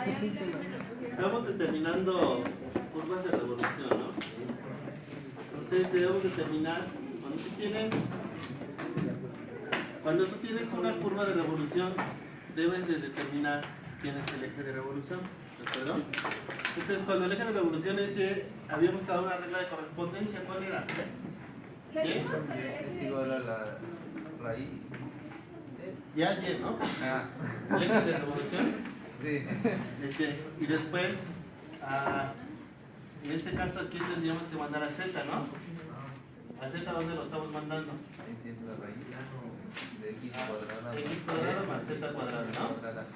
Estamos determinando curvas de revolución, ¿no? Entonces debemos determinar, cuando tú tienes una curva de revolución, debes de determinar quién es el eje de revolución, ¿de acuerdo? Entonces cuando el eje de revolución es Y, habíamos dado una regla de correspondencia, ¿cuál era? ¿Y? Es igual a la raíz. Ya Y, ¿no? Ah. El eje de revolución Sí. es Y. Y después, en este caso aquí tendríamos que mandar a Z, ¿no? ¿A Z dónde lo estamos mandando? Es la raíz de x cuadrada. X cuadrado más Z cuadrado, ¿no? Cuadrada.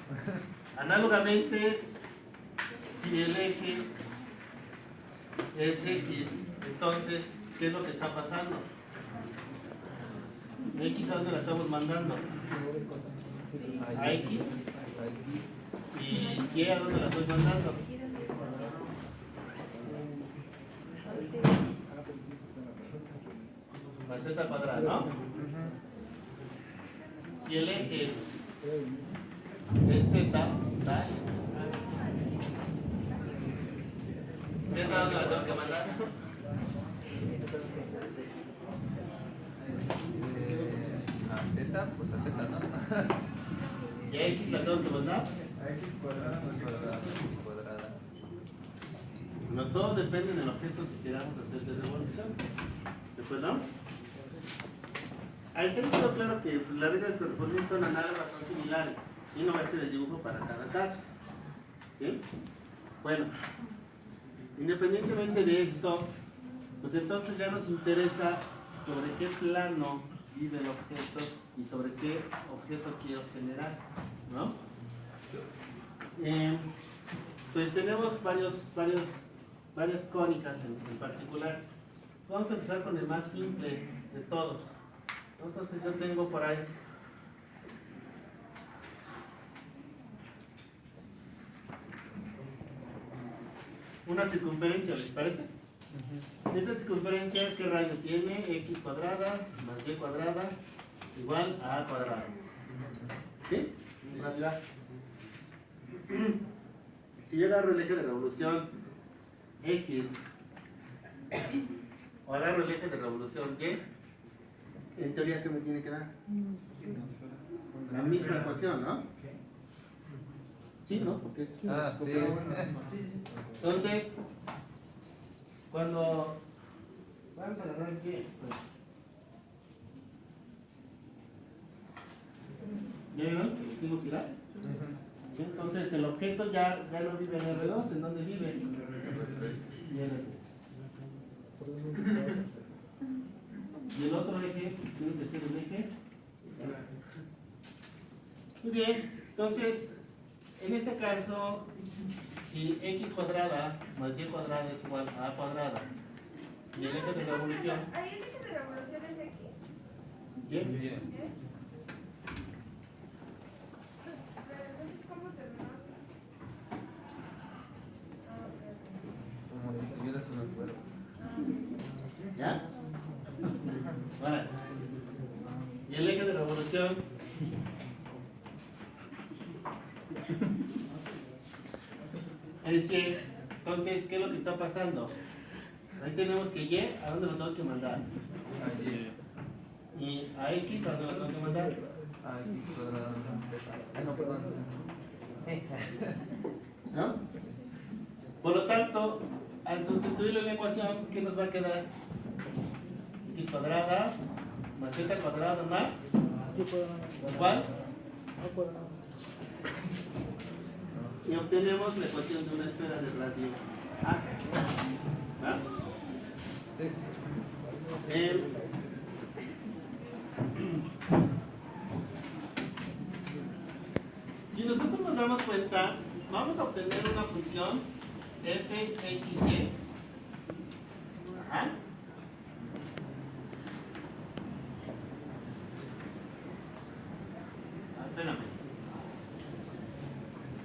Análogamente, si el eje es X, entonces, ¿qué es lo que está pasando? X a dónde la estamos mandando? A X. ¿Y Y a dónde la estoy mandando? A Z cuadrada, ¿no? Si el eje es Z, ¿sale? ¿Z a dónde la tengo que mandar? A Z, pues a Z, ¿no? ¿Y a X la tengo que mandar? A x cuadrada más cuadrada. X cuadrada. No, todo depende del objeto que queramos hacer de revolución. ¿De acuerdo? Ahí está quedó claro que las reglas de correspondencia son análogas, son similares. Y no va a ser el dibujo para cada caso. ¿Sí? Bueno, independientemente de esto, pues entonces ya nos interesa sobre qué plano vive el objeto y sobre qué objeto quiero generar, ¿no? Pues tenemos varias cónicas en particular. Vamos a empezar con el más simple de todos. Entonces yo tengo por ahí una circunferencia, ¿les parece? Esta circunferencia, ¿qué radio tiene? X cuadrada más Y cuadrada igual a A cuadrada. ¿Sí? Un radio A. Si yo agarro el eje de revolución X o agarro el eje de revolución Y, en teoría, ¿qué me tiene que dar? La misma ecuación, ¿no? Sí, ¿no? Porque es... Sí. Entonces, cuando vamos a agarrar el Y, pues, ¿ya vieron que hicimos girar? ¿Sí? Entonces, el objeto ya no vive en R2, ¿en dónde vive? En R3. Y el otro eje tiene que ser el eje. Muy bien, entonces, en este caso, si X cuadrada más Y cuadrada es igual a A cuadrada, y el eje de revolución. ¿Hay el eje de revolución es X? ¿Y? Bien. Pero entonces, ¿cómo terminó así? Como si tuvieras una cuerda. ¿Ya? Bueno. Y el eje de revolución es Y. Entonces, ¿qué es lo que está pasando? Ahí tenemos que Y, ¿a dónde lo tengo que mandar? Y a X, ¿a dónde lo tengo que mandar? A x cuadrada más z. No, perdón. ¿No? Por lo tanto, al sustituirlo en la ecuación, ¿qué nos va a quedar? X cuadrada más Z cuadrada más igual. Y obtenemos la ecuación de una esfera de radio A. ¿Va? Sí. Si nosotros nos damos cuenta, vamos a obtener una función f(x,y). Ajá. Espérame.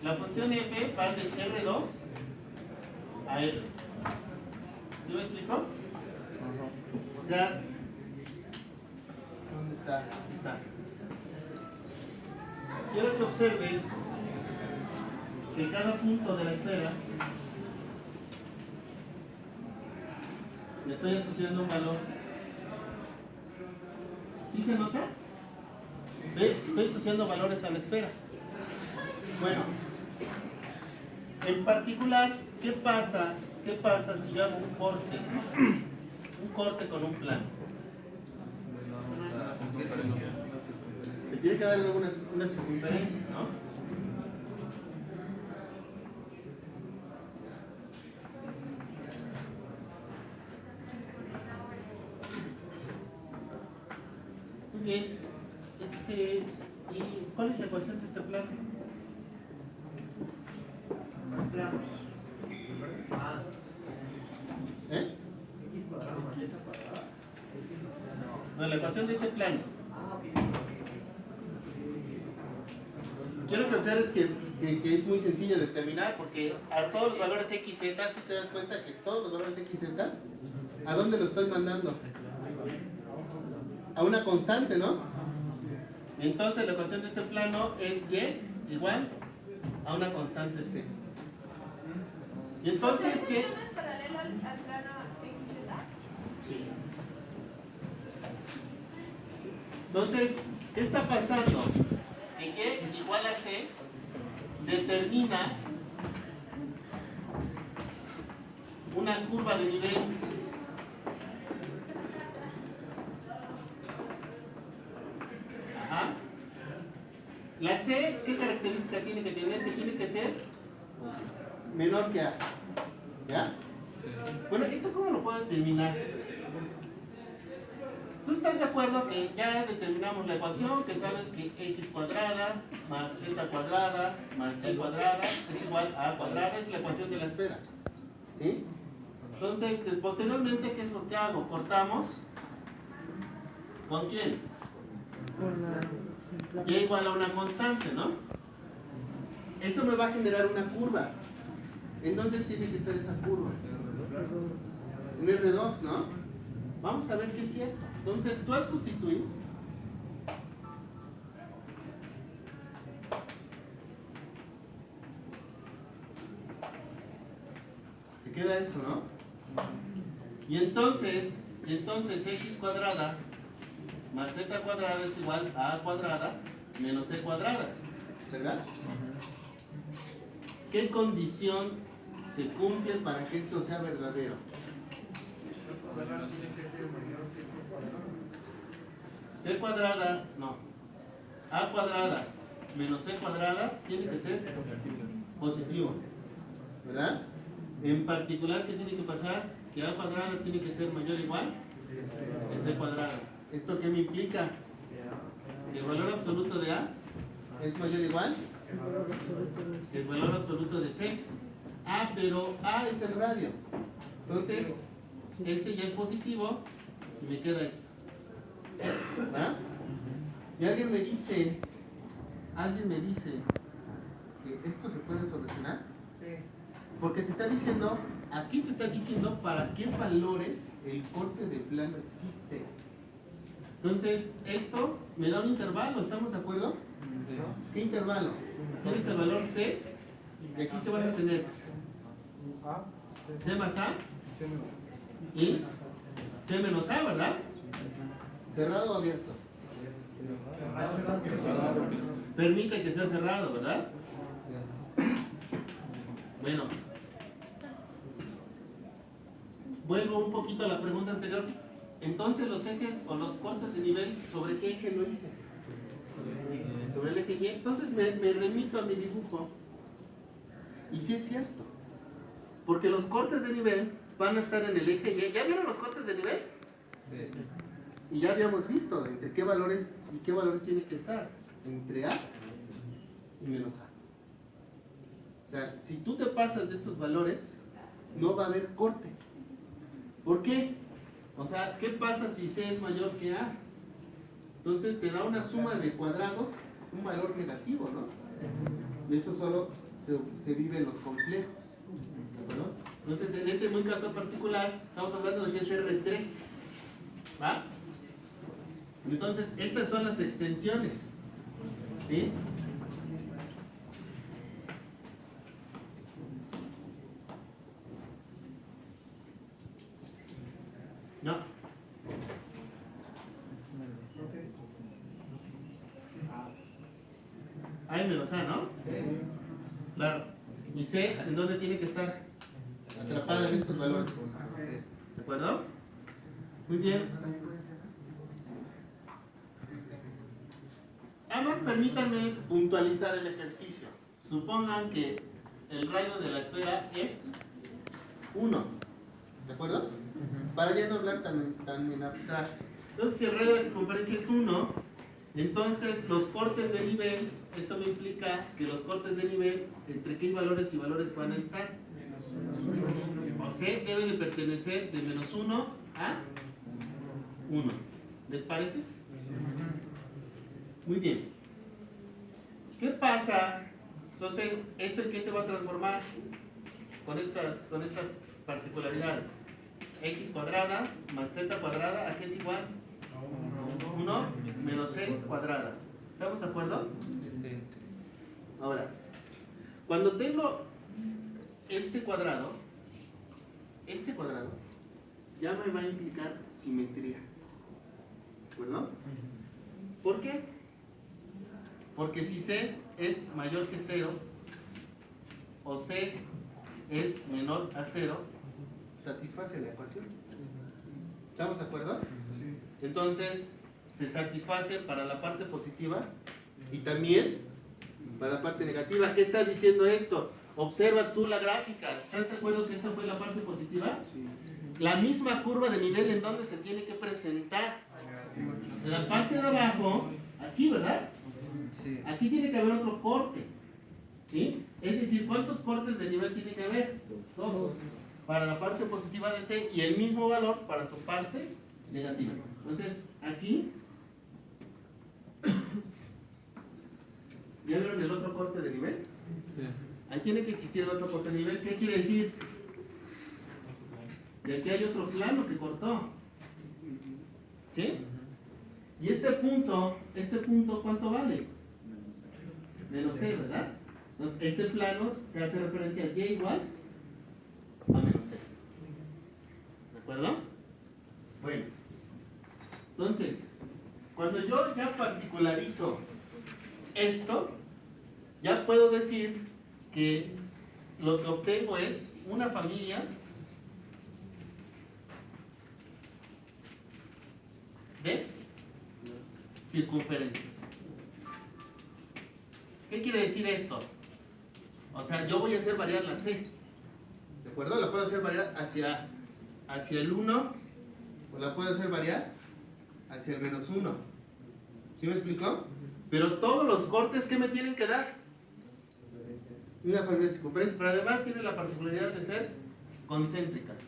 La función f va de R2 a R. ¿Sí me explico? O sea, ¿dónde está? Aquí está. Quiero que observes que cada punto de la esfera le estoy asociando un valor. ¿Sí se nota? Estoy asociando valores a la esfera. Bueno, en particular, ¿qué pasa si yo hago un corte? Un corte con un plano. Se tiene que dar una circunferencia, ¿no? Muy bien. ¿Y cuál es la ecuación de este plano? ¿Eh? No, la ecuación de este plano. Quiero que observes que es muy sencillo de determinar, porque a todos los valores x, z, si te das cuenta que todos los valores x, z, ¿a dónde los estoy mandando? A una constante, ¿no? Entonces la ecuación de este plano es y igual a una constante c. Y entonces ¿Es paralelo al plano XZ? Sí. Entonces, ¿qué está pasando? Que y igual a c determina una curva de nivel. Ajá. La c, ¿qué característica tiene que tener? Que tiene que ser menor que a. ¿Ya? Bueno, ¿esto cómo lo puedo determinar? ¿Tú estás de acuerdo que ya determinamos la ecuación, que sabes que x cuadrada más z cuadrada más y cuadrada es igual a cuadrada? Es la ecuación de la esfera. ¿Sí? Entonces, posteriormente, ¿qué es lo que hago? Cortamos. ¿Con quién? Y igual a una constante, ¿no? Esto me va a generar una curva. ¿En dónde tiene que estar esa curva? En R2, ¿no? Vamos a ver qué es cierto. Entonces, tú al sustituir, te queda eso, ¿no? Y entonces x cuadrada más z cuadrada es igual a cuadrada menos c cuadrada, ¿verdad? ¿Qué condición se cumple para que esto sea verdadero? C cuadrada, no, a cuadrada menos c cuadrada tiene que ser positivo, ¿verdad? En particular, ¿qué tiene que pasar? Que a cuadrada tiene que ser mayor o igual que c cuadrada. ¿Esto qué me implica? Que el valor absoluto de a es mayor o igual que el valor absoluto de c. Ah, pero a es el radio. Entonces, este ya es positivo y me queda esto. ¿verdad? Y alguien me dice que esto se puede solucionar. Sí. Porque te está diciendo, aquí te está diciendo para qué valores el corte de plano existe. Entonces, esto me da un intervalo, ¿estamos de acuerdo? ¿Qué intervalo? Tienes el valor C, y aquí ¿qué vas a tener? C más A y C menos A, ¿verdad? ¿Cerrado o abierto? Permite que sea cerrado, ¿verdad? Bueno, vuelvo un poquito a la pregunta anterior. Entonces, los ejes o los cortes de nivel, ¿sobre qué eje lo hice? Sobre el eje Y. Entonces me remito a mi dibujo. Y sí es cierto. Porque los cortes de nivel van a estar en el eje Y. ¿Ya vieron los cortes de nivel? Sí. Y ya habíamos visto entre qué valores y qué valores tiene que estar. Entre A y menos A. O sea, si tú te pasas de estos valores, no va a haber corte. ¿Por qué? O sea, ¿qué pasa si C es mayor que A? Entonces te da una suma de cuadrados, un valor negativo, ¿no? Eso solo se vive en los complejos. ¿De acuerdo? Entonces, en este muy caso particular, estamos hablando de que es R3. ¿Va? Entonces, estas son las extensiones. ¿Sí? No. A y menos A, ¿no? Claro. Y C, ¿en dónde tiene que estar? Atrapada en estos valores. ¿De acuerdo? Muy bien. Además, permítanme puntualizar el ejercicio. Supongan que el radio de la esfera es 1. ¿De acuerdo? Para ya no hablar tan en abstracto. Entonces, si el radio de la circunferencia es 1, entonces los cortes de nivel, esto me implica que los cortes de nivel, ¿entre qué valores y valores van a estar? O C debe de pertenecer de menos 1 a 1. ¿Les parece? Muy bien. ¿Qué pasa? Entonces, ¿eso en qué se va a transformar? Con estas particularidades. X cuadrada más Z cuadrada, ¿a qué es igual? 1 menos C cuadrada. ¿Estamos de acuerdo? Sí. Ahora, cuando tengo este cuadrado ya me va a implicar simetría. ¿De acuerdo? ¿Por qué? Porque si C es mayor que 0 o C es menor a 0, satisface la ecuación. ¿Estamos de acuerdo? Entonces, se satisface para la parte positiva y también para la parte negativa. ¿Qué está diciendo esto? Observa tú la gráfica. ¿Estás de acuerdo que esta fue la parte positiva? La misma curva de nivel en donde se tiene que presentar. En la parte de abajo, aquí, ¿verdad? Sí. Aquí tiene que haber otro corte. ¿Sí? Es decir, ¿cuántos cortes de nivel tiene que haber? 2. Para la parte positiva de C y el mismo valor para su parte negativa. Entonces, aquí, ¿ya vieron el otro corte de nivel? Sí. Ahí tiene que existir el otro corte de nivel. ¿Qué quiere decir? Que aquí hay otro plano que cortó. ¿Sí? Y este punto, ¿cuánto vale? Menos C, ¿verdad? Entonces, este plano se hace referencia a Y igual a menos C. ¿De acuerdo? Bueno. Entonces, cuando yo ya particularizo esto, ya puedo decir que lo que obtengo es una familia de circunferencias. ¿Qué quiere decir esto? O sea, yo voy a hacer variar la C. ¿De acuerdo? La puedo hacer variar hacia el 1 o la puedo hacer variar hacia el menos 1. ¿Sí me explicó? Pero todos los cortes, ¿qué me tienen que dar? Una familia de circunferencias, pero además tiene la particularidad de ser concéntricas.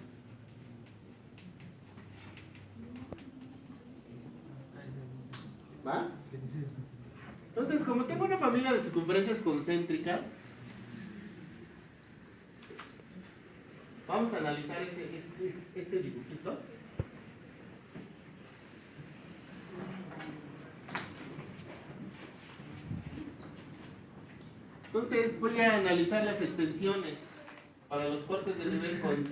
¿Va? Entonces, como tengo una familia de circunferencias concéntricas, vamos a analizar este dibujito. Entonces voy a analizar las extensiones para los cortes de nivel con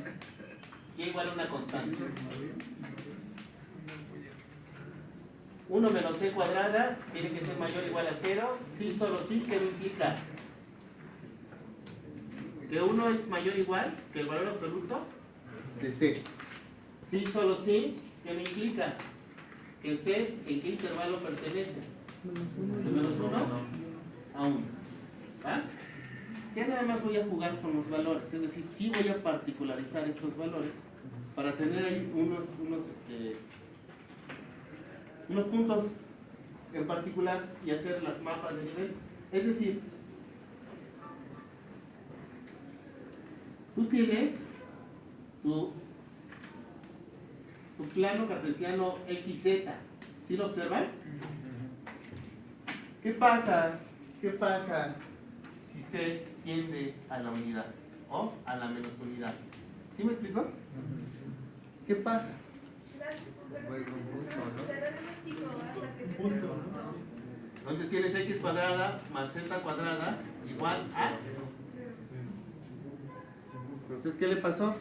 y igual a una constante. 1 menos C cuadrada tiene que ser mayor o igual a 0. Sí, solo sí, ¿qué implica? Que 1 es mayor o igual que el valor absoluto de C. Sí, solo sí, ¿qué me implica? Que C, ¿en qué intervalo pertenece? De menos 1 a 1. ¿Va? Ya nada más voy a jugar con los valores, es decir, sí voy a particularizar estos valores para tener ahí unos puntos en particular y hacer las mapas de nivel. Es decir, tú tienes tu plano cartesiano XZ, ¿sí lo observan? ¿Qué pasa si C tiende a la unidad o a la menos unidad? ¿Sí me explico? ¿Qué pasa? Entonces tienes X cuadrada más Z cuadrada igual a... Entonces, ¿qué le pasó?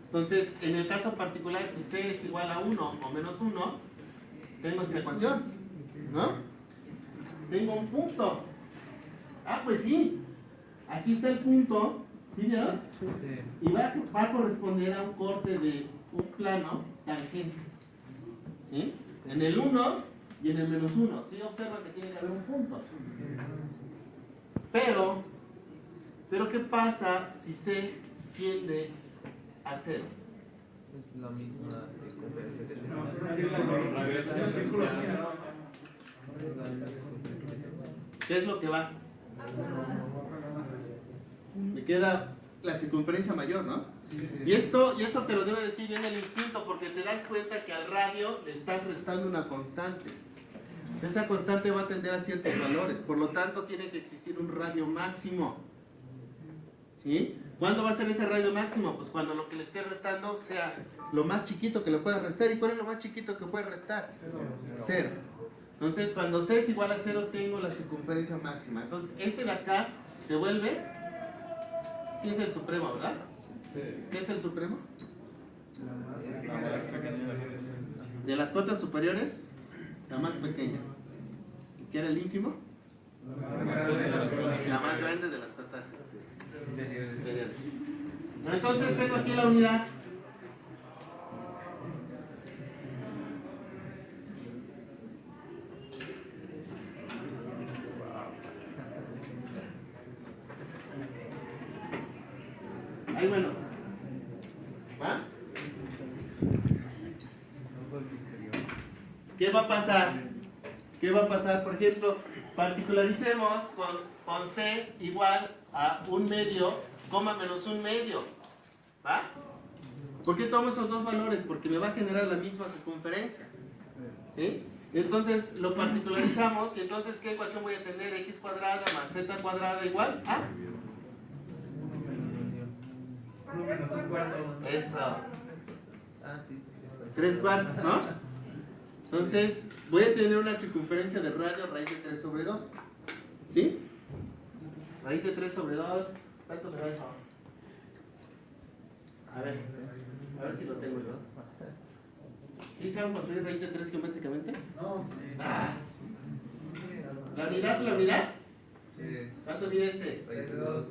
Entonces, en el caso particular, si C es igual a 1 o menos 1, tengo esta ecuación, ¿no? Tengo un punto. Ah, pues sí. Aquí está el punto, ¿sí vieron? Sí. Y va a corresponder a un corte de un plano tangente. ¿Sí? En el 1 y en el menos 1. Sí observan que tiene que haber un punto. Pero ¿qué pasa si C tiende a 0? Es la misma circunferencia que tenemos. ¿Qué es lo que va? Me queda la circunferencia mayor, ¿no? Y esto te lo debe decir bien el instinto, porque te das cuenta que al radio le estás restando una constante. Pues esa constante va a tender a ciertos valores, por lo tanto tiene que existir un radio máximo. ¿Sí? ¿Cuándo va a ser ese radio máximo? Pues cuando lo que le esté restando sea lo más chiquito que le pueda restar. ¿Y cuál es lo más chiquito que puede restar? 0. Entonces, cuando C es igual a 0, tengo la circunferencia máxima. Entonces, este de acá se vuelve, sí es el supremo, ¿verdad? ¿Qué es el supremo? De las cotas superiores, la más pequeña. ¿Y qué era el ínfimo? La más grande de las cotas inferiores. Entonces, tengo aquí la unidad. Ahí bueno. ¿Va? ¿Qué va a pasar? ¿Qué va a pasar? Por ejemplo, particularicemos con C igual a 1/2, menos 1/2. ¿Va? ¿Por qué tomo esos dos valores? Porque me va a generar la misma circunferencia. ¿Sí? Entonces lo particularizamos y entonces ¿qué ecuación voy a tener? X cuadrada más z cuadrada igual a... Eso. Ah, sí. 3 cuartos, ¿no? Entonces voy a tener una circunferencia de radio raíz de 3 sobre 2. ¿Sí? Raíz de 3 sobre 2. ¿Cuánto me da eso? A ver si lo tengo yo. ¿Sí saben construir raíz de 3 geométricamente? No. Ah. ¿La unidad? Sí. ¿Cuánto mide este? Raíz de 2.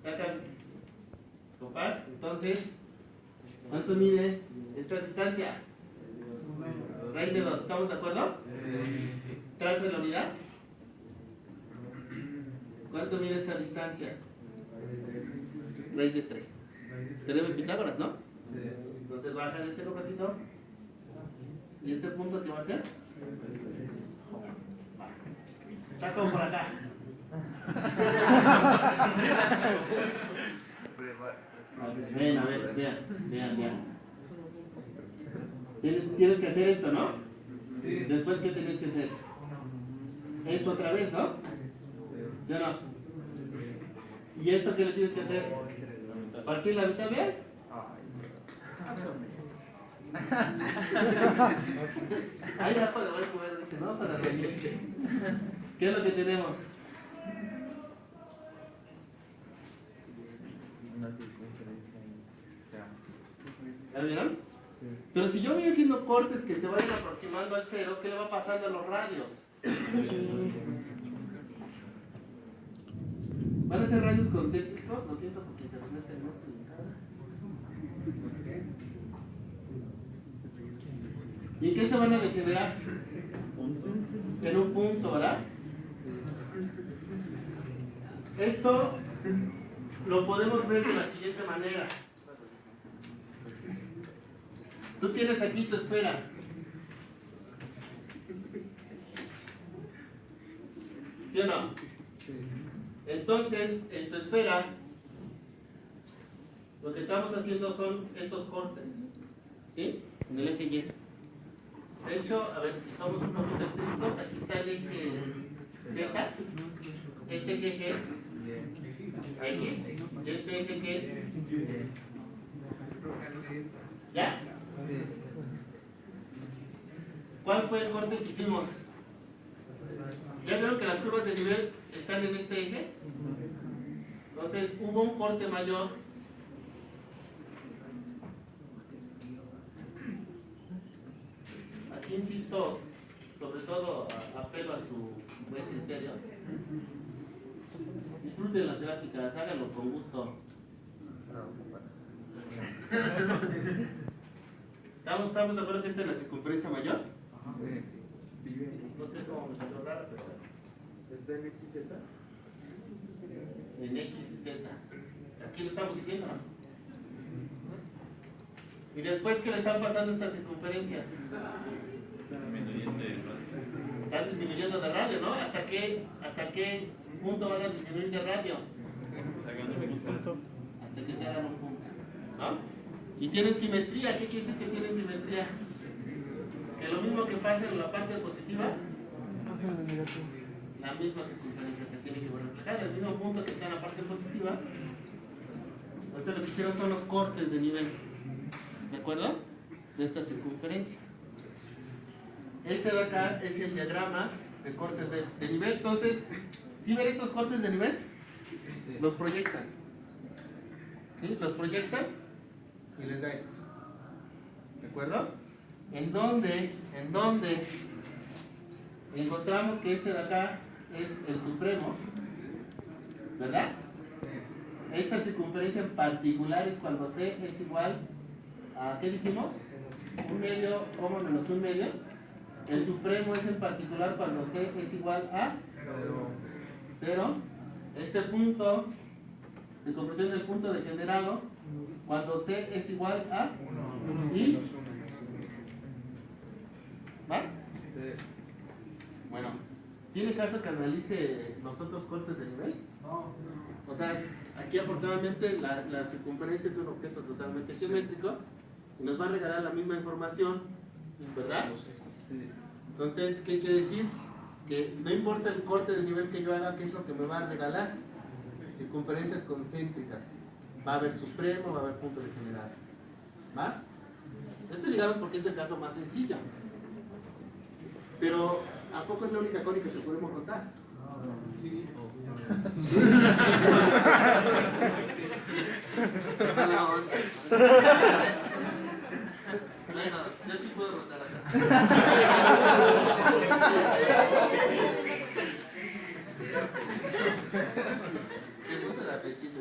Sacas compás. Entonces, ¿cuánto mide esta distancia? Raíz de 2. ¿Estamos de acuerdo? Sí. Traza la unidad. ¿Cuánto mide esta distancia? Raíz de 3. Tenemos Pitágoras, ¿no? Sí. Entonces baja este compasito. ¿Y este punto qué va a ser? Está como por acá. Ven, a ver, vean. Tienes que hacer esto, ¿no? Sí. Después, ¿qué tienes que hacer? Esto otra vez, ¿no? ¿Sí o no? ¿Y esto qué le tienes que hacer? ¿Partir la mitad bien? Ahí abajo le voy a poner, dice, ¿no? Para reír. ¿Qué es lo que tenemos? Una circunferencia. ¿Ya vieron? Sí. Pero si yo voy haciendo cortes que se vayan aproximando al 0, ¿qué le va pasando a los radios? ¿Van a ser radios concéntricos? Lo siento porque se me hace muy complicado. ¿Y en qué se van a degenerar? En un punto, ¿verdad? Esto lo podemos ver de la siguiente manera. Tú tienes aquí tu esfera. ¿Sí o no? Entonces, en tu esfera, lo que estamos haciendo son estos cortes. ¿Sí? En el eje Y. De hecho, a ver si somos un poquito estrictos, aquí está el eje Z. Este eje es X. Y este eje que es... ¿Ya? ¿Cuál fue el corte que hicimos? ¿Ya vieron que las curvas de nivel están en este eje? Entonces hubo un corte mayor gustos, sobre todo apelo a su buen criterio. Disfruten las gráficas, háganlo con gusto. ¿Estamos de acuerdo que esta es la circunferencia mayor? No sé cómo me salió raro, pero ¿Está en XZ? en XZ. Aquí lo estamos diciendo, ¿no? Y después, ¿qué le están pasando a estas circunferencias? Están disminuyendo de radio, ¿no? ¿Hasta qué punto van a disminuir de radio? Hasta que se hagan un punto, ¿no? Y tienen simetría. ¿Qué quiere decir que tienen simetría? Que lo mismo que pasa en la parte positiva, la misma circunferencia se tiene que ver reflejada, el mismo punto que está en la parte positiva. Entonces lo que hicieron son los cortes de nivel, ¿de acuerdo? De esta circunferencia. Este de acá es el diagrama de cortes de nivel. Entonces, ¿sí ven estos cortes de nivel? Los proyectan. ¿Sí? Los proyectan y les da esto. ¿De acuerdo? En donde encontramos que este de acá es el supremo, ¿verdad? Esta circunferencia en particular es cuando C es igual a, ¿qué dijimos? 1 medio, menos 1 medio. El supremo es en particular cuando C es igual a 0. Este punto se convirtió en el punto degenerado cuando C es igual a 1. ¿Y? ¿Va? Bueno, ¿tiene caso que analice los otros cortes de nivel? No. O sea, aquí afortunadamente la circunferencia es un objeto totalmente geométrico y nos va a regalar la misma información, ¿verdad? Sí. Entonces, ¿qué quiere decir? Que no importa el corte de nivel que yo haga, ¿qué es lo que me va a regalar? Circunferencias concéntricas. Va a haber supremo, va a haber punto degenerado. ¿Va? Esto digamos porque es el caso más sencillo. Pero, ¿a poco es la única cónica que podemos contar? Sí. Mala onda. Bueno, yo sí puedo rotar acá. Me puse la pechita.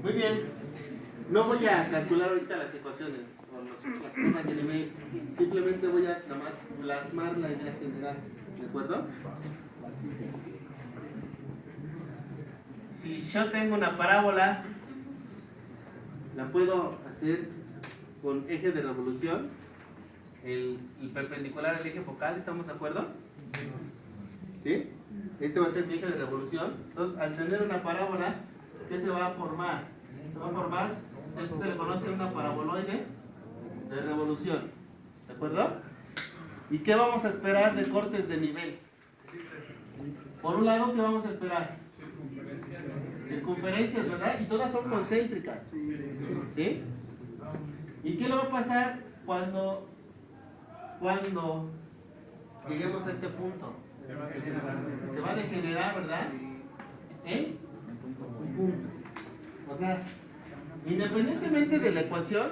Muy bien. No voy a calcular ahorita las ecuaciones o las formas de nivel. Simplemente voy a nada más plasmar la idea general. ¿De acuerdo? Si yo tengo una parábola, la puedo hacer con eje de revolución, el perpendicular al eje focal, ¿estamos de acuerdo? ¿Sí? Este va a ser mi eje de revolución. Entonces, al tener una parábola, ¿qué se va a formar? Se va a formar, esto se le conoce una paraboloide de revolución. ¿De acuerdo? ¿Y qué vamos a esperar de cortes de nivel? Por un lado, ¿qué vamos a esperar? Circunferencias, ¿verdad? Y todas son concéntricas. ¿Sí? ¿Y qué le va a pasar cuando lleguemos a este punto? Se va a degenerar, ¿verdad? En un punto. O sea, independientemente de la ecuación,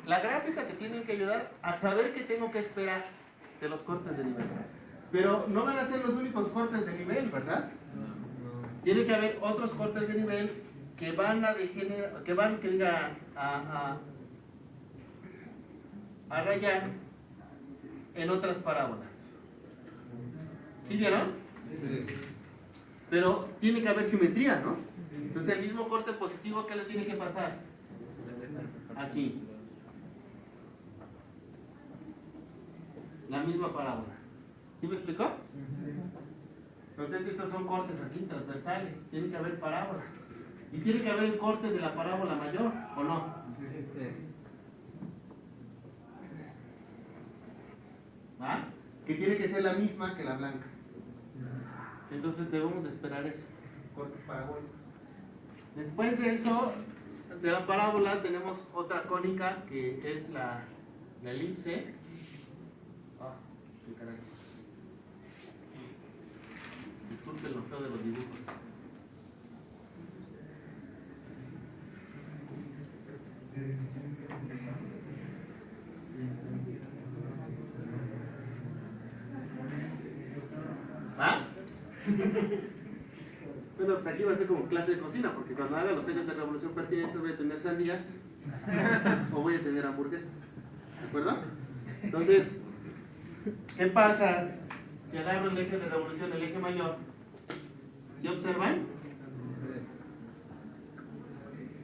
la gráfica te tiene que ayudar a saber qué tengo que esperar de los cortes de nivel. Pero no van a ser los únicos cortes de nivel, ¿verdad? Tiene que haber otros cortes de nivel que van a degenerar, a rayar en otras parábolas. ¿Sí vieron? Sí. Pero tiene que haber simetría, ¿no? Entonces el mismo corte positivo, ¿qué le tiene que pasar? Aquí. La misma parábola. ¿Sí me explicó? Entonces estos son cortes así, transversales. Tiene que haber parábola. Y tiene que haber el corte de la parábola mayor, ¿o no? Sí. ¿Va? Que tiene que ser la misma que la blanca. Entonces debemos de esperar eso. Cortes parabólicos. Después de eso, de la parábola, tenemos otra cónica que es la elipse. Ah, qué caray. Disculpen lo feo de los dibujos. ¿Ah? Bueno, pues aquí va a ser como clase de cocina, porque cuando haga los ejes de revolución pertinentes voy a tener sandías o voy a tener hamburguesas. ¿De acuerdo? Entonces, ¿qué pasa si agarro el eje de revolución, el eje mayor? ¿Sí observan?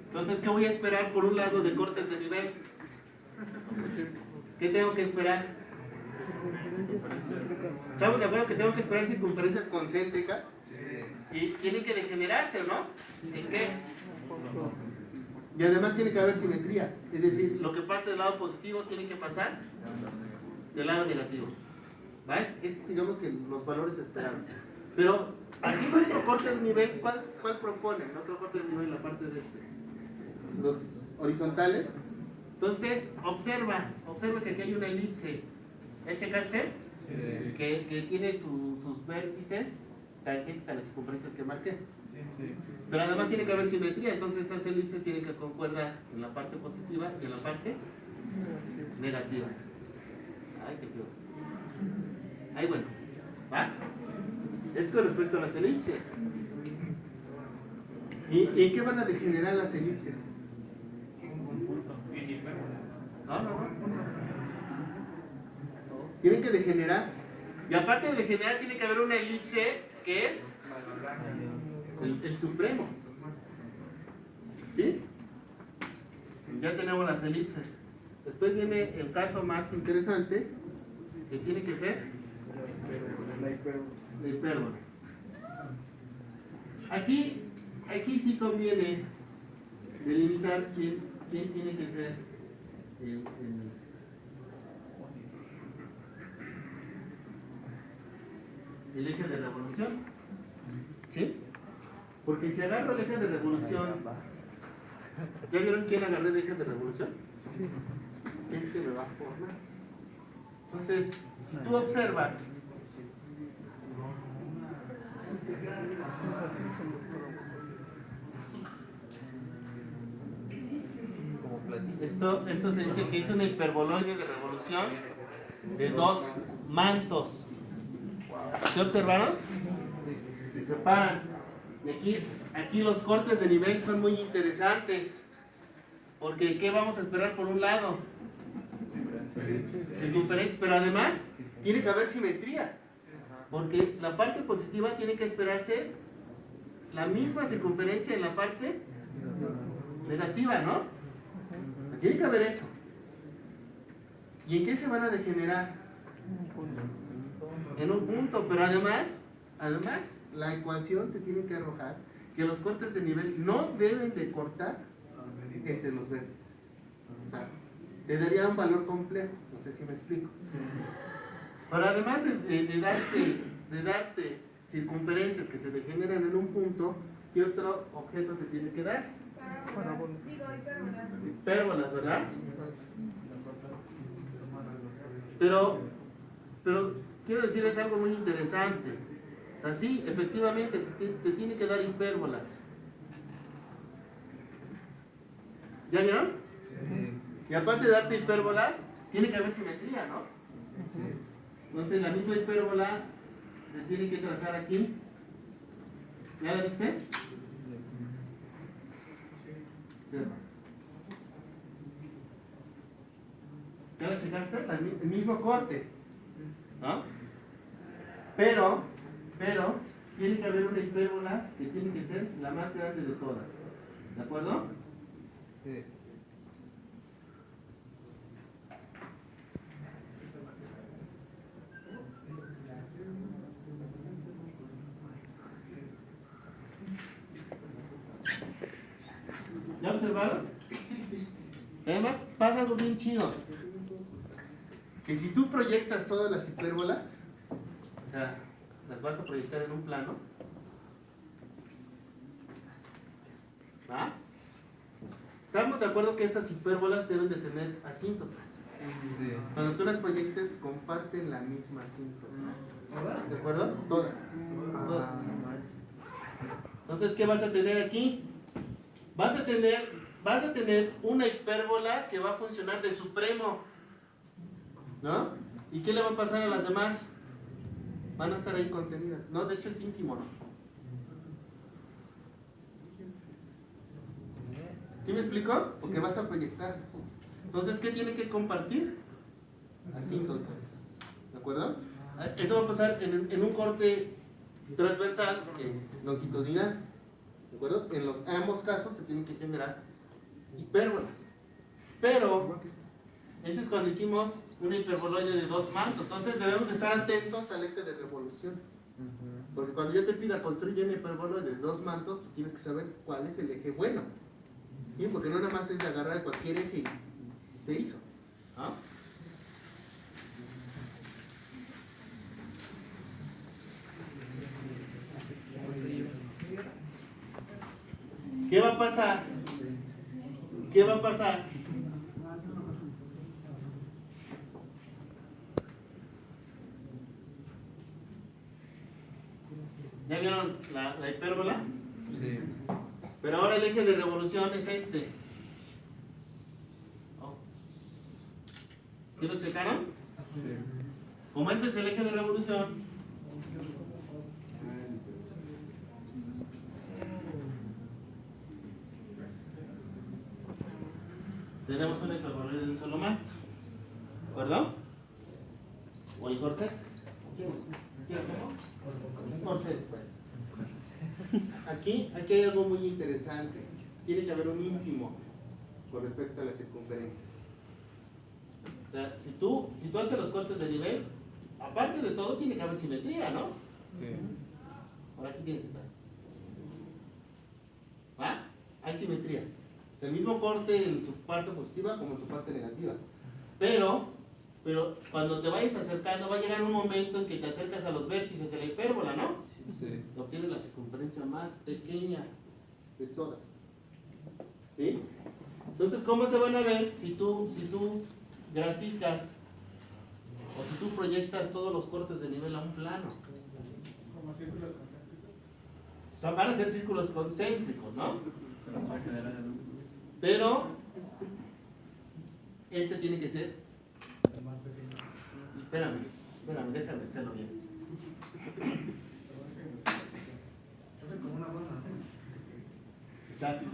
Entonces, ¿qué voy a esperar por un lado de cortes de nivel? ¿Qué tengo que esperar? ¿Estamos de acuerdo que tengo que esperar circunferencias concéntricas? Y tienen que degenerarse, ¿no? ¿En qué? Y además tiene que haber simetría. Es decir, lo que pasa del lado positivo tiene que pasar del lado negativo. ¿Va? Es digamos que los valores esperados. Pero haciendo otro corte de nivel, ¿cuál proponen? Otro corte de nivel, la parte de los horizontales. Entonces, observa que aquí hay una elipse. ¿Ya checaste? Sí. Que tiene sus vértices tangentes a las circunferencias que marqué. Pero además tiene que haber simetría, entonces esas elipses tienen que concordar en la parte positiva y en la parte negativa. Ay, qué feo. Ahí bueno, ¿va? Es con respecto a las elipses. ¿Y qué van a degenerar las elipses? No. Tienen que degenerar. Y aparte de degenerar, tiene que haber una elipse que es el supremo. ¿Sí? Ya tenemos las elipses. Después viene el caso más interesante, que tiene que ser la hipérbola. Aquí sí conviene delimitar quién tiene que ser el eje de revolución. ¿Sí? Porque si agarro el eje de revolución, ¿ya vieron quién agarré de eje de revolución? Ese me va a formar. Entonces, si tú observas, Como platillo. esto se dice que es una hiperboloide de revolución de dos mantos. ¿Se observaron? Se separan. Y aquí los cortes de nivel son muy interesantes. Porque ¿qué vamos a esperar por un lado? Circunferencia, pero además tiene que haber simetría. Porque la parte positiva tiene que esperarse la misma circunferencia en la parte negativa, ¿no? Tiene que haber eso. ¿Y en qué se van a degenerar? En un punto, pero además la ecuación te tiene que arrojar que los cortes de nivel no deben de cortar entre los vértices. O sea, te daría un valor complejo, no sé si me explico. Pero además de darte circunferencias que se degeneran en un punto, ¿qué otro objeto te tiene que dar? Hipérbolas, ¿verdad? Pero quiero decirles algo muy interesante. O sea, sí, efectivamente, te tiene que dar hipérbolas. ¿Ya vieron? Y aparte de darte hipérbolas, tiene que haber simetría, ¿no? Entonces la misma hipérbola te tiene que trazar aquí. ¿Ya la viste? ¿Ya lo checaste? El mismo corte, ¿no? Pero tiene que haber una hipérbola que tiene que ser la más grande de todas. ¿De acuerdo? Sí. ¿Ya observaron? Además pasa algo bien chido. Que si tú proyectas todas las hipérbolas, o sea, las vas a proyectar en un plano, ¿va? Estamos de acuerdo que esas hipérbolas deben de tener asíntotas. Sí. Cuando tú las proyectes, comparten la misma asíntota. ¿De acuerdo? Todas. Entonces, ¿qué vas a tener aquí? Vas vas a tener una hipérbola que va a funcionar de supremo, ¿no? ¿Y qué le va a pasar a las demás? Van a estar ahí contenidas. No, de hecho es ínfimo, ¿no? ¿Sí me explico? Porque vas a proyectarlas. Entonces, ¿qué tiene que compartir? Asíntota. ¿De acuerdo? Eso va a pasar en un corte transversal longitudinal. ¿De acuerdo? En los ambos casos se tienen que generar hipérbolas. Pero, eso es cuando hicimos una hiperboloide de 2 mantos. Entonces debemos estar atentos al eje de revolución. Porque cuando yo te pida construir una hiperboloide de 2 mantos, tú tienes que saber cuál es el eje bueno. ¿Sí? Porque no nada más es de agarrar cualquier eje y se hizo. ¿Ah? ¿Qué va a pasar? ¿Qué va a pasar? ¿Ya vieron la hipérbola? Sí. Pero ahora el eje de revolución es este. Oh. ¿Sí lo checaron? Sí. Como ese es el eje de revolución, tenemos una hiperboloide de un solo manto. ¿De acuerdo? ¿O el corset? ¿Quieres cómo? Un corset, pues. Aquí hay algo muy interesante. Tiene que haber un ínfimo con respecto a las circunferencias. O sea, si tú haces los cortes de nivel, aparte de todo, tiene que haber simetría, ¿no? Sí. Por aquí tiene que estar. ¿Va? Hay simetría. O sea, el mismo corte en su parte positiva como en su parte negativa. Pero cuando te vayas acercando, va a llegar un momento en que te acercas a los vértices de la hipérbola, ¿no? Sí. Obtienes la circunferencia más pequeña de todas. ¿Sí? Entonces, ¿cómo se van a ver si tú graficas o si tú proyectas todos los cortes de nivel a un plano? Como círculos concéntricos. O sea, van a ser círculos concéntricos, ¿no? Pero no va a generar el... Pero este tiene que ser... Espérame, déjame hacerlo bien. Entonces, como una bola. Exacto.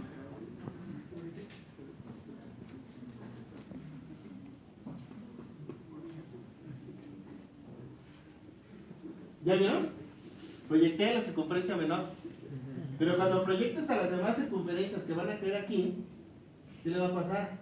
¿Ya vieron? Proyecté la circunferencia menor. Pero cuando proyectes a las demás circunferencias que van a caer aquí, ¿qué le va a pasar?